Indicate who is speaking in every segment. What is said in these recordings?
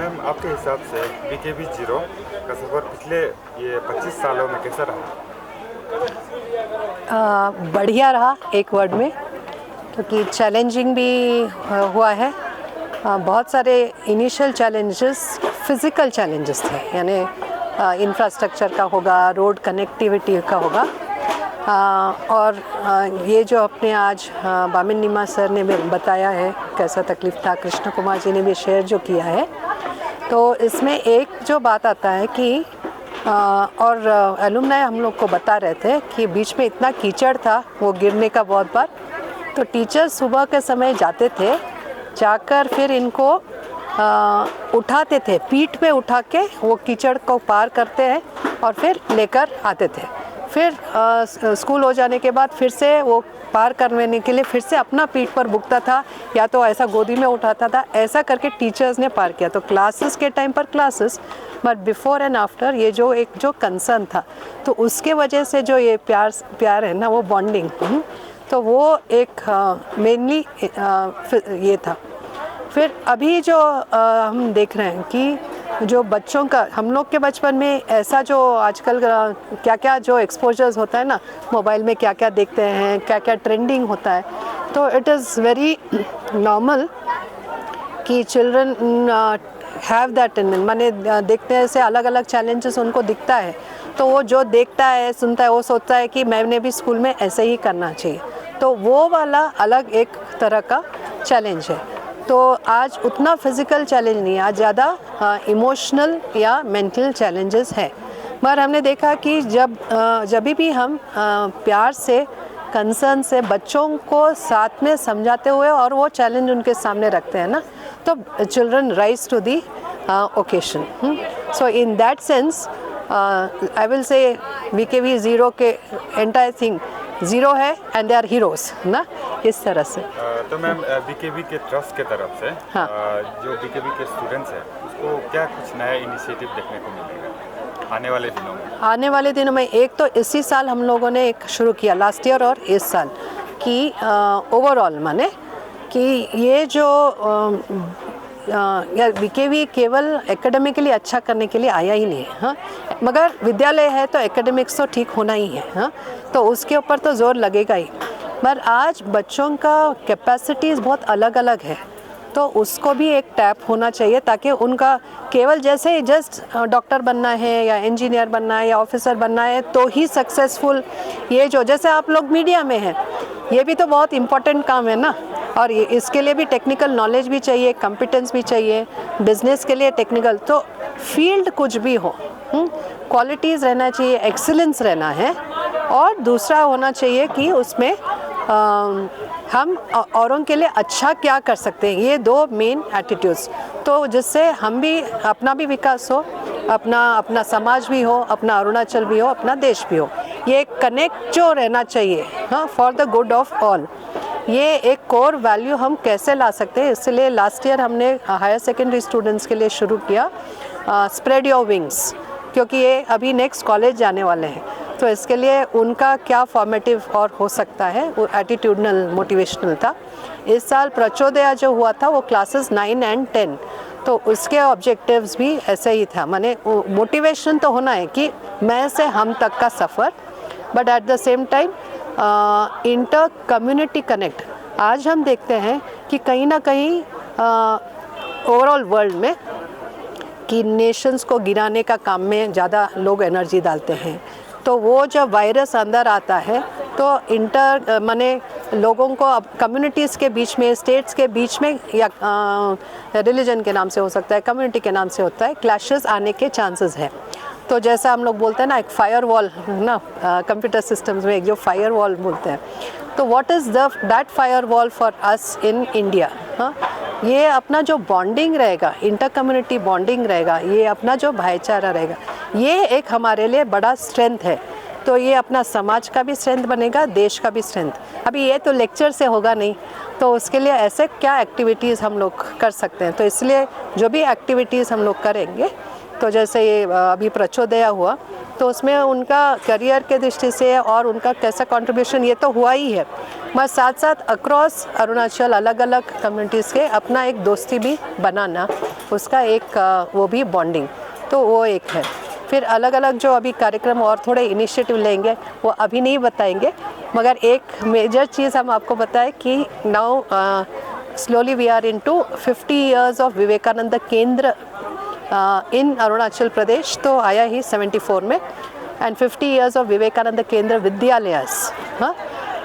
Speaker 1: Ma'am आपके हिसाब से बीकेवी जीरो का सफ़र पिछले ये 25 सालों में कैसा रहा?
Speaker 2: बढ़िया रहा एक वर्ड में, क्योंकि चैलेंजिंग भी हुआ है। बहुत सारे इनिशियल चैलेंजेस फिज़िकल चैलेंजेस थे, यानी इंफ्रास्ट्रक्चर का होगा, रोड कनेक्टिविटी का होगा। और ये जो अपने आज बामिन निमा सर ने भी बताया है कैसा तकलीफ़ था, कृष्ण कुमार जी ने भी शेयर जो किया है, तो इसमें एक जो बात आता है कि और एलुमनाई हम लोग को बता रहे थे कि बीच में इतना कीचड़ था वो गिरने का बहुत बार, तो टीचर्स सुबह के समय जाते थे, जाकर फिर इनको उठाते थे, पीठ पे उठा के वो कीचड़ को पार करते हैं और फिर लेकर आते थे। फिर स्कूल हो जाने के बाद फिर से वो पार करने के लिए फिर से अपना पीठ पर बुकता था या तो ऐसा गोदी में उठाता था, ऐसा करके टीचर्स ने पार किया। तो क्लासेस के टाइम पर classes, but before and after ये जो एक जो कंसर्न था, तो उसके वजह से जो ये प्यार है ना, वो बॉन्डिंग, तो वो एक मेनली ये था। फिर अभी जो हम देख रहे हैं कि जो बच्चों का, हम लोग के बचपन में ऐसा जो आजकल क्या क्या जो एक्सपोजर्स होता है ना, मोबाइल में क्या क्या देखते हैं, क्या क्या ट्रेंडिंग होता है, तो इट इज़ वेरी नॉर्मल कि चिल्ड्रन हैव दैट इन, माने देखते हैं ऐसे अलग अलग चैलेंजेस उनको दिखता है, तो वो जो देखता है सुनता है वो सोचता है कि मैंने भी स्कूल में ऐसे ही करना चाहिए, तो वो वाला अलग एक तरह का चैलेंज है। तो आज उतना फिज़िकल चैलेंज नहीं है, आज ज़्यादा इमोशनल या मेंटल चैलेंजेस है। मगर हमने देखा कि जब भी हम प्यार से, कंसर्न से बच्चों को साथ में समझाते हुए और वो चैलेंज उनके सामने रखते हैं ना, तो children rise to the occasion. So in that sense I will say BKV zero के एंटायर थिंग ज़ीरो है एंड दे आर हीरोज़ ना, इस तरह से।
Speaker 1: तो मैम बीकेवी के ट्रस्ट के तरफ से
Speaker 2: हाँ।
Speaker 1: जो बीकेवी के स्टूडेंट्स हैं उसको क्या कुछ नया इनिशिएटिव देखने को मिलेगा आने वाले दिनों में? आने
Speaker 2: वाले दिनों में एक तो इसी साल हम लोगों ने एक शुरू किया, लास्ट ईयर और इस साल, कि ओवरऑल माने कि ये जो यार बीकेवी केवल एकेडमिकली अच्छा करने के लिए आया ही नहीं है, हाँ, मगर विद्यालय है तो एकेडमिक्स तो ठीक होना ही है, हाँ, तो उसके ऊपर तो जोर लगेगा ही। मगर आज बच्चों का कैपेसिटीज़ बहुत अलग अलग है, तो उसको भी एक टैप होना चाहिए ताकि उनका केवल जैसे जस्ट डॉक्टर बनना है या इंजीनियर बनना है या ऑफिसर बनना है तो ही सक्सेसफुल, ये जो जैसे आप लोग मीडिया में हैं, ये भी तो बहुत इम्पोर्टेंट काम है ना, और इसके लिए भी टेक्निकल नॉलेज भी चाहिए, कॉम्पिटेंस भी चाहिए, बिजनेस के लिए टेक्निकल, तो फील्ड कुछ भी हो, क्वालिटीज़ रहना चाहिए, एक्सीलेंस रहना है, और दूसरा होना चाहिए कि उसमें हम औरों के लिए अच्छा क्या कर सकते हैं, ये दो मेन एटीट्यूड्स, तो जिससे हम भी अपना भी विकास हो, अपना समाज भी हो, अपना अरुणाचल भी हो, अपना देश भी हो, ये कनेक्ट जो रहना चाहिए, हाँ, for the good of all, ये एक कोर वैल्यू हम कैसे ला सकते हैं। इसलिए लास्ट ईयर हमने हायर सेकेंडरी स्टूडेंट्स के लिए शुरू किया स्प्रेड योर विंग्स, क्योंकि ये अभी नेक्स्ट कॉलेज जाने वाले हैं, तो इसके लिए उनका क्या फॉर्मेटिव और हो सकता है, वो एटीट्यूडनल मोटिवेशनल था। इस साल प्रचोदया जो हुआ था वो क्लासेस 9 and 10, तो उसके ऑब्जेक्टिव्स भी ऐसे ही था, माने मोटिवेशन तो होना है कि मैं से हम तक का सफ़र, but at the same time inter community connect. आज हम देखते हैं कि कहीं ना कहीं ओवरऑल वर्ल्ड में कि नेशंस को गिराने का काम में ज़्यादा लोग एनर्जी डालते हैं, तो वो जब वायरस अंदर आता है तो माने लोगों को अब कम्युनिटीज़ के बीच में, स्टेट्स के बीच में, या रिलीजन के नाम से हो सकता है, कम्युनिटी के नाम से होता है, क्लैशेस आने के चांसेस है। तो जैसा हम लोग बोलते हैं ना, एक फायर वॉल ना, कंप्यूटर सिस्टम्स में एक जो फायर वॉल बोलते हैं, तो what is that fire wall for us in India, हाँ, ये अपना जो बॉन्डिंग रहेगा, इंटर कम्युनिटी बॉन्डिंग रहेगा, ये अपना जो भाईचारा रहेगा, ये एक हमारे लिए बड़ा स्ट्रेंथ है, तो ये अपना समाज का भी स्ट्रेंथ बनेगा, देश का भी स्ट्रेंथ। अभी ये तो लेक्चर से होगा नहीं, तो उसके लिए ऐसे क्या एक्टिविटीज़ हम लोग कर सकते हैं, तो इसलिए जो भी एक्टिविटीज़ हम लोग करेंगे, तो जैसे ये अभी प्रचोदया हुआ, तो उसमें उनका करियर के दृष्टि से और उनका कैसा कंट्रीब्यूशन ये तो हुआ ही है, मगर साथ साथ अक्रॉस अरुणाचल अलग अलग कम्युनिटीज़ के अपना एक दोस्ती भी बनाना उसका एक वो भी बॉन्डिंग, तो वो एक है। फिर अलग अलग जो अभी कार्यक्रम और थोड़े इनिशिएटिव लेंगे वो अभी नहीं बताएंगे, मगर एक मेजर चीज़ हम आपको बताएं कि now slowly we are into 50 years of Vivekananda Kendra in Arunachal Pradesh, तो आया ही 74 में, एंड 50 इयर्स ऑफ विवेकानंद केंद्र विद्यालयस, हाँ,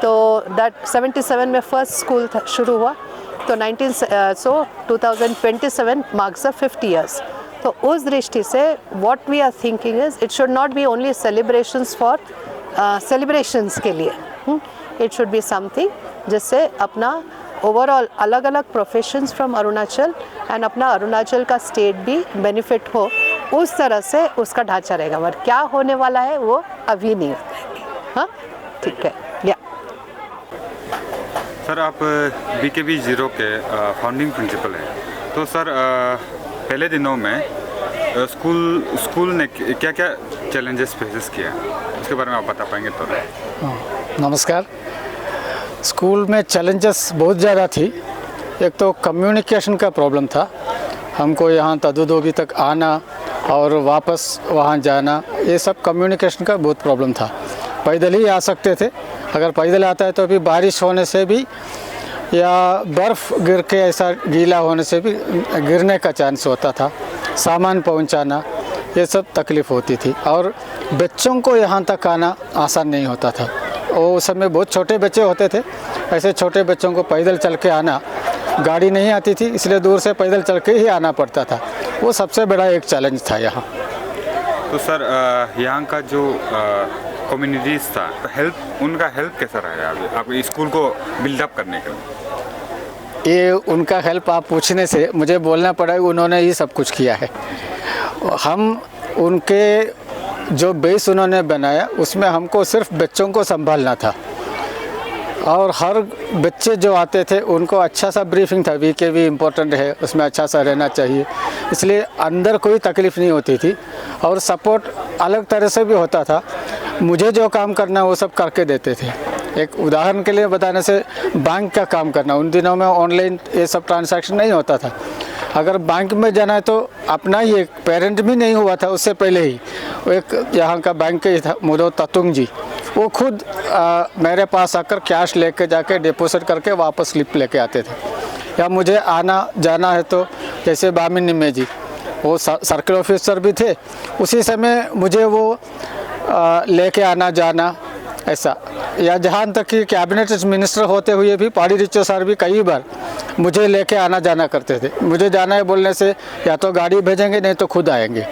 Speaker 2: तो दैट 77 में फर्स्ट स्कूल शुरू हुआ, तो 2027 मार्क्स द 50 इयर्स। तो उस दृष्टि से what we are thinking is it should not be only celebrations for celebrations के लिए, इट शुड बी समथिंग जिससे अपना ओवरऑल अलग अलग प्रोफेशंस फ्रॉम अरुणाचल एंड अपना अरुणाचल का स्टेट भी बेनिफिट हो, उस तरह से उसका ढांचा रहेगा। पर क्या होने वाला है वो अभी नहीं बताएंगे, हाँ, ठीक है। या
Speaker 1: सर, आप BKB 0 के फाउंडिंग प्रिंसिपल हैं, तो सर पहले दिनों में स्कूल ने क्या क्या चैलेंजेस फेसेस किया, उसके बारे में आप बता पाएंगे तो?
Speaker 3: नमस्कार। स्कूल में चैलेंजेस बहुत ज़्यादा थी। एक तो कम्युनिकेशन का प्रॉब्लम था, हमको यहाँ तदुदोगी तक आना और वापस वहाँ जाना, ये सब कम्युनिकेशन का बहुत प्रॉब्लम था। पैदल ही आ सकते थे, अगर पैदल आता है तो भी बारिश होने से भी या बर्फ़ गिर के ऐसा गीला होने से भी गिरने का चांस होता था, सामान पहुँचाना, ये सब तकलीफ़ होती थी। और बच्चों को यहाँ तक आना आसान नहीं होता था, और उस समय बहुत छोटे बच्चे होते थे, ऐसे छोटे बच्चों को पैदल चल के आना, गाड़ी नहीं आती थी इसलिए दूर से पैदल चल के ही आना पड़ता था, वो सबसे बड़ा एक चैलेंज था यहाँ।
Speaker 1: तो सर यहाँ का जो कम्युनिटीज़ था, उनका हेल्प कैसा रहा आप स्कूल को बिल्डअप करने के लिए?
Speaker 3: ये उनका हेल्प आप पूछने से मुझे बोलना पड़ा, उन्होंने ही सब कुछ किया है। हम उनके जो बेस उन्होंने बनाया उसमें हमको सिर्फ बच्चों को संभालना था, और हर बच्चे जो आते थे उनको अच्छा सा ब्रीफिंग था, BKB इम्पोर्टेंट है, उसमें अच्छा सा रहना चाहिए, इसलिए अंदर कोई तकलीफ़ नहीं होती थी। और सपोर्ट अलग तरह से भी होता था, मुझे जो काम करना वो सब करके देते थे। एक उदाहरण के लिए बताने से, बैंक का काम करना, उन दिनों में ऑनलाइन ये सब ट्रांसैक्शन नहीं होता था। अगर बैंक में जाना है तो अपना ही एक पेरेंट भी नहीं हुआ था उससे पहले ही, एक यहाँ का बैंक के था मुदो ततुंग जी, वो खुद मेरे पास आकर कैश लेके जाके डिपॉजिट करके वापस स्लिप लेके आते थे। या मुझे आना जाना है तो जैसे बामिन निम्मे जी, वो सर्कल ऑफिसर भी थे, उसी समय मुझे वो लेके आना जाना ऐसा। या जहाँ तक कि कैबिनेट मिनिस्टर होते हुए भी पाड़ी रिचो सर भी कई बार मुझे लेके आना जाना करते थे। मुझे जाना है बोलने से या तो गाड़ी भेजेंगे नहीं तो खुद आएंगे।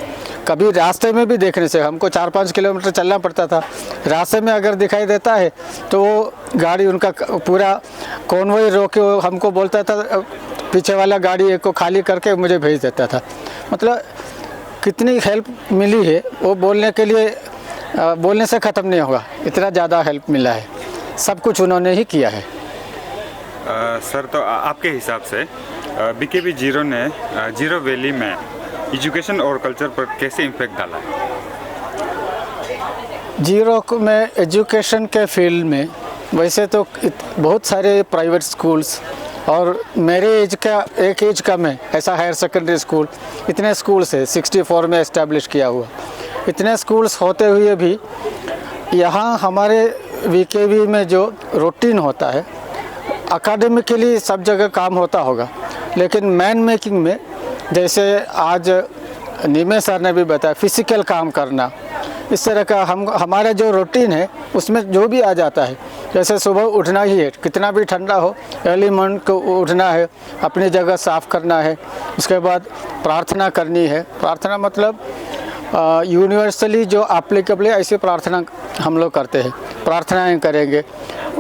Speaker 3: कभी रास्ते में भी देखने से, हमको 4-5 किलोमीटर चलना पड़ता था, रास्ते में अगर दिखाई देता है तो वो गाड़ी उनका पूरा कॉन्वॉय रोके हमको बोलता था, पीछे वाला गाड़ी एक को खाली करके मुझे भेज देता था। मतलब कितनी हेल्प मिली है वो बोलने के लिए, बोलने से ख़त्म नहीं होगा, इतना ज़्यादा हेल्प मिला है, सब कुछ उन्होंने ही किया है।
Speaker 1: सर, तो आपके हिसाब से BKB 0 ने जीरो वैली में एजुकेशन और कल्चर पर कैसे इम्पैक्ट डाला है?
Speaker 3: जीरो में एजुकेशन के फील्ड में वैसे तो बहुत सारे प्राइवेट स्कूल्स, और मेरे एज का एक एज कम है ऐसा हायर सेकेंडरी स्कूल, इतने स्कूल्स है 64 में इस्टेब्लिश किया हुआ, इतने स्कूल्स होते हुए भी यहाँ हमारे BKB में जो रूटीन होता है, अकेडमिकली सब जगह काम होता होगा, लेकिन मैन मेकिंग में जैसे आज निमे सर ने भी बताया, फिजिकल काम करना, इस तरह का हमारा जो रूटीन है उसमें जो भी आ जाता है। जैसे सुबह उठना ही है, कितना भी ठंडा हो, अर्ली मॉर्निंग को उठना है, अपनी जगह साफ़ करना है, उसके बाद प्रार्थना करनी है। प्रार्थना मतलब यूनिवर्सली जो एप्लीकेबल है ऐसी प्रार्थना हम लोग करते हैं, प्रार्थनाएं करेंगे,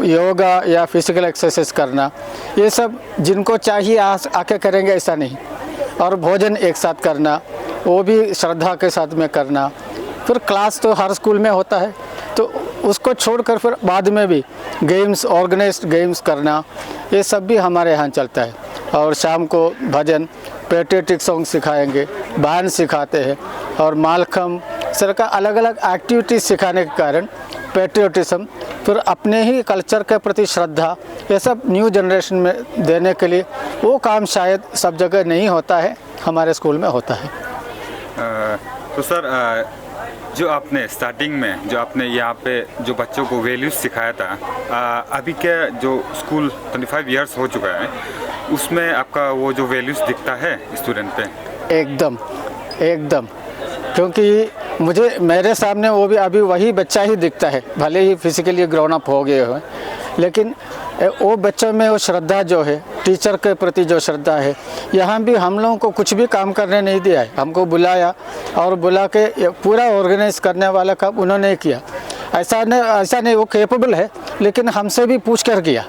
Speaker 3: योगा या फिजिकल एक्सरसाइज करना, ये सब जिनको चाहिए आके करेंगे ऐसा नहीं। और भोजन एक साथ करना, वो भी श्रद्धा के साथ में करना। फिर क्लास तो हर स्कूल में होता है, तो उसको छोड़कर फिर बाद में भी गेम्स, ऑर्गेनाइज्ड गेम्स करना, ये सब भी हमारे यहाँ चलता है। और शाम को भजन, पेट्रियोटिक सॉन्ग सिखाएंगे, बयान सिखाते हैं, और मालखम सर का अलग अलग एक्टिविटीज़ सिखाने के कारण पेट्रियोटिज्म, फिर अपने ही कल्चर के प्रति श्रद्धा, ये सब न्यू जनरेशन में देने के लिए वो काम शायद सब जगह नहीं होता है, हमारे स्कूल में होता है।
Speaker 1: तो सर जो आपने स्टार्टिंग में जो आपने यहाँ पे जो बच्चों को वैल्यूज सिखाया था, अभी के जो स्कूल 25 इयर्स हो चुका है, उसमें आपका वो जो वैल्यूज दिखता है स्टूडेंट पे?
Speaker 3: एकदम एकदम, क्योंकि मुझे मेरे सामने वो भी अभी वही बच्चा ही दिखता है, भले ही फिजिकली ग्रोन अप हो गए हो, लेकिन वो बच्चों में वो श्रद्धा जो है, टीचर के प्रति जो श्रद्धा है, यहाँ भी हम लोगों को कुछ भी काम करने नहीं दिया है। हमको बुलाया और बुला के पूरा ऑर्गेनाइज करने वाला काम उन्होंने किया। ऐसा नहीं वो कैपेबल है, लेकिन हमसे भी पूछ कर किया।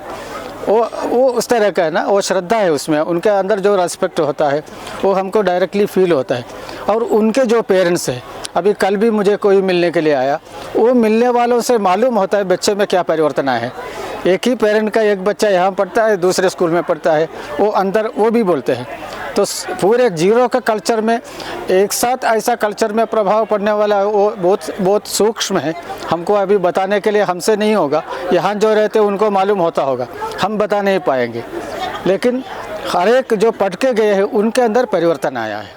Speaker 3: वो उस तरह का है ना, वो श्रद्धा है उसमें, उनके अंदर जो रेस्पेक्ट होता है वो हमको डायरेक्टली फील होता है। और उनके जो पेरेंट्स हैं, अभी कल भी मुझे कोई मिलने के लिए आया, वो मिलने वालों से मालूम होता है बच्चे में क्या परिवर्तन आया है। एक ही पेरेंट का एक बच्चा यहाँ पढ़ता है, दूसरे स्कूल में पढ़ता है, वो अंदर वो भी बोलते हैं। तो पूरे जीरो का कल्चर में एक साथ ऐसा कल्चर में प्रभाव पड़ने वाला वो बहुत सूक्ष्म है। हमको अभी बताने के लिए हमसे नहीं होगा, यहाँ जो रहते उनको मालूम होता होगा, हम बता नहीं पाएंगे। लेकिन हर एक जो पढ़ के गए हैं उनके अंदर परिवर्तन आया है।